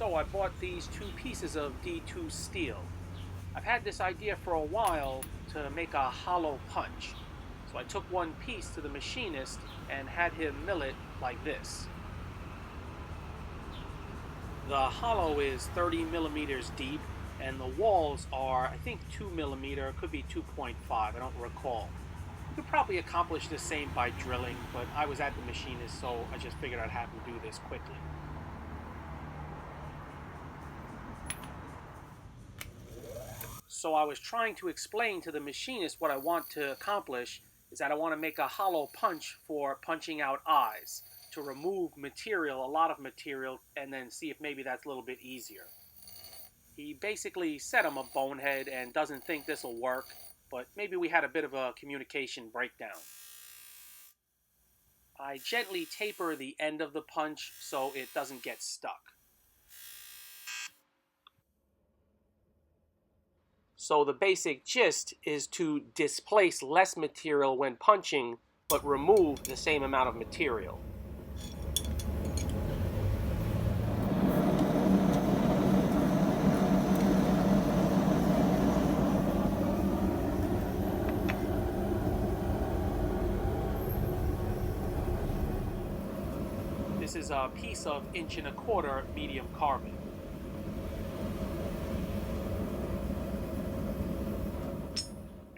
So I bought these two pieces of D2 steel. I've had this idea for a while to make a hollow punch. So I took one piece to the machinist and had him mill it like this. The hollow is 30 millimeters deep and the walls are, I think, 2 millimeter, could be 2.5, I don't recall. You could probably accomplish the same by drilling, but I was at the machinist, so I just figured I'd have him do this quickly. So I was trying to explain to the machinist what I want to accomplish is that I want to make a hollow punch for punching out eyes, to remove material, a lot of material, and then see if maybe that's a little bit easier. He basically said I'm a bonehead and doesn't think this will work, but maybe we had a bit of a communication breakdown. I gently taper the end of the punch so it doesn't get stuck. So the basic gist is to displace less material when punching, but remove the same amount of material. This is a piece of 1.25" medium carbon.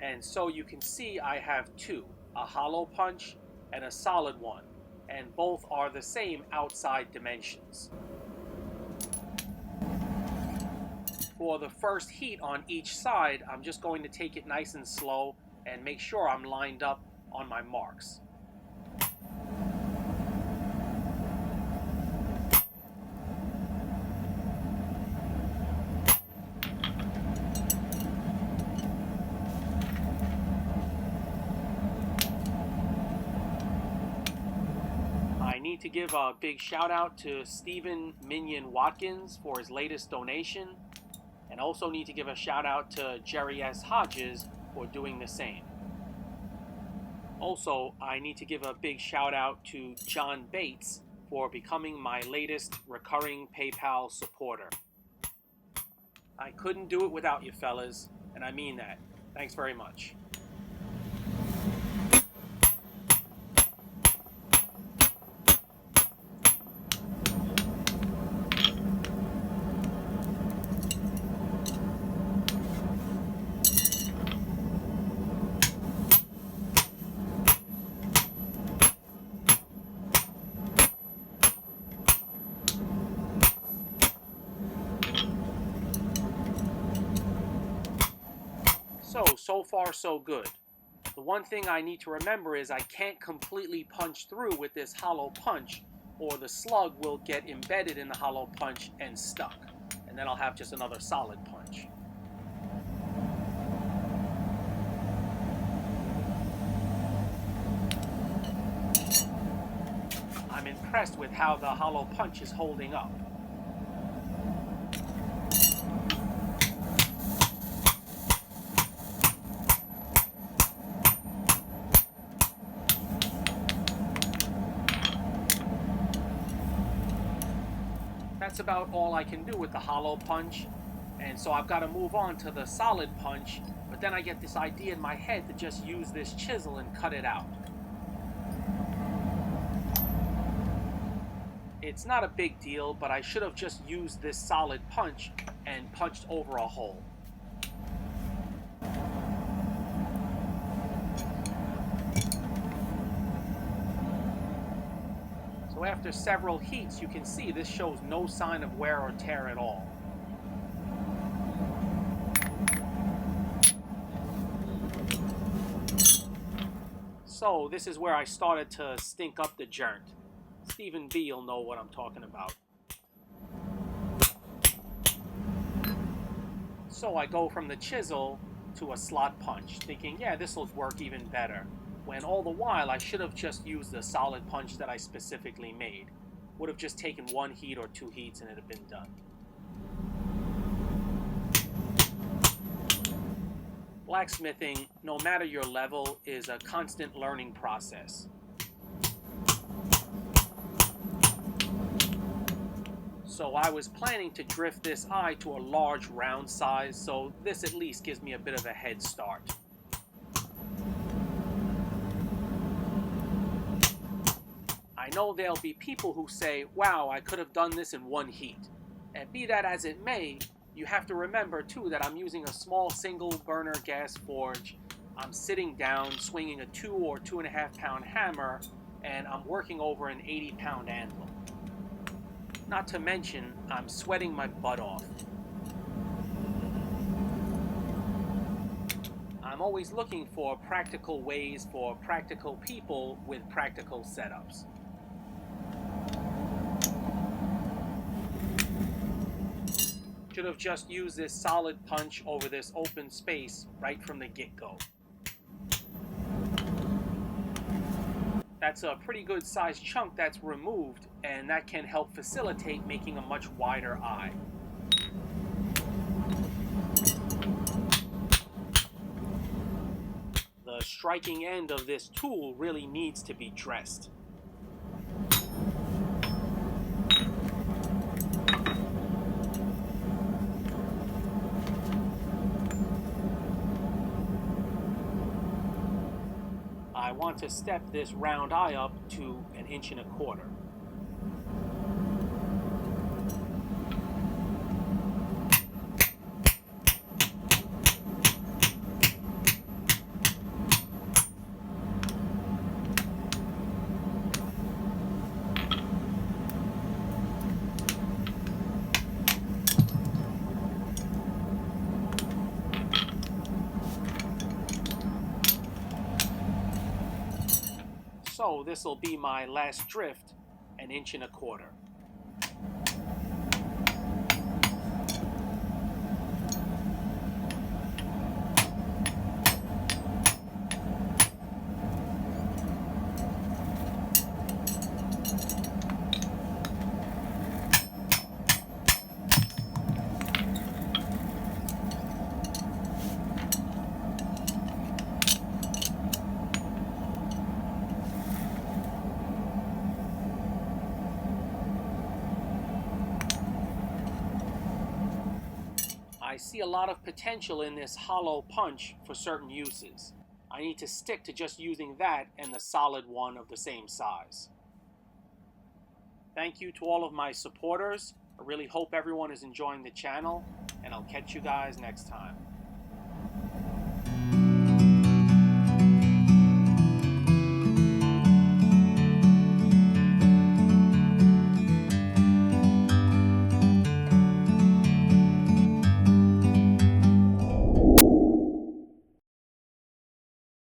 And so you can see I have two, a hollow punch and a solid one, and both are the same outside dimensions. For the first heat on each side, I'm just going to take it nice and slow and make sure I'm lined up on my marks. I need to give a big shout out to Stephen Minion Watkins for his latest donation, and also need to give a shout out to Jerry S. Hodges for doing the same. Also, I need to give a big shout out to John Bates for becoming my latest recurring PayPal supporter. I couldn't do it without you fellas, and I mean that. Thanks very much. So far so good. The one thing I need to remember is I can't completely punch through with this hollow punch, or the slug will get embedded in the hollow punch and stuck, and then I'll have just another solid punch. I'm impressed with how the hollow punch is holding up. That's about all I can do with the hollow punch, and so I've got to move on to the solid punch, but then I get this idea in my head to just use this chisel and cut it out. It's not a big deal, but I should have just used this solid punch and punched over a hole. So after several heats, you can see this shows no sign of wear or tear at all. So this is where I started to stink up the joint. Stephen B will know what I'm talking about. So I go from the chisel to a slot punch, thinking, yeah, this will work even better. When all the while I should have just used the solid punch that I specifically made. Would have just taken one heat or two heats and it had been done. Blacksmithing, no matter your level, is a constant learning process. So I was planning to drift this eye to a large round size, so this at least gives me a bit of a head start. I know there'll be people who say, wow, I could have done this in one heat. And be that as it may, you have to remember too that I'm using a small single burner gas forge. I'm sitting down, swinging a 2 or 2.5 pound hammer, and I'm working over an 80-pound anvil. Not to mention, I'm sweating my butt off. I'm always looking for practical ways for practical people with practical setups. Should have just used this solid punch over this open space right from the get-go. That's a pretty good sized chunk that's removed, and that can help facilitate making a much wider eye. The striking end of this tool really needs to be dressed. I want to step this round eye up to 1.25 inches. So this will be my last drift, 1.25 inches. I see a lot of potential in this hollow punch for certain uses. I need to stick to just using that and the solid one of the same size. Thank you to all of my supporters. I really hope everyone is enjoying the channel, and I'll catch you guys next time.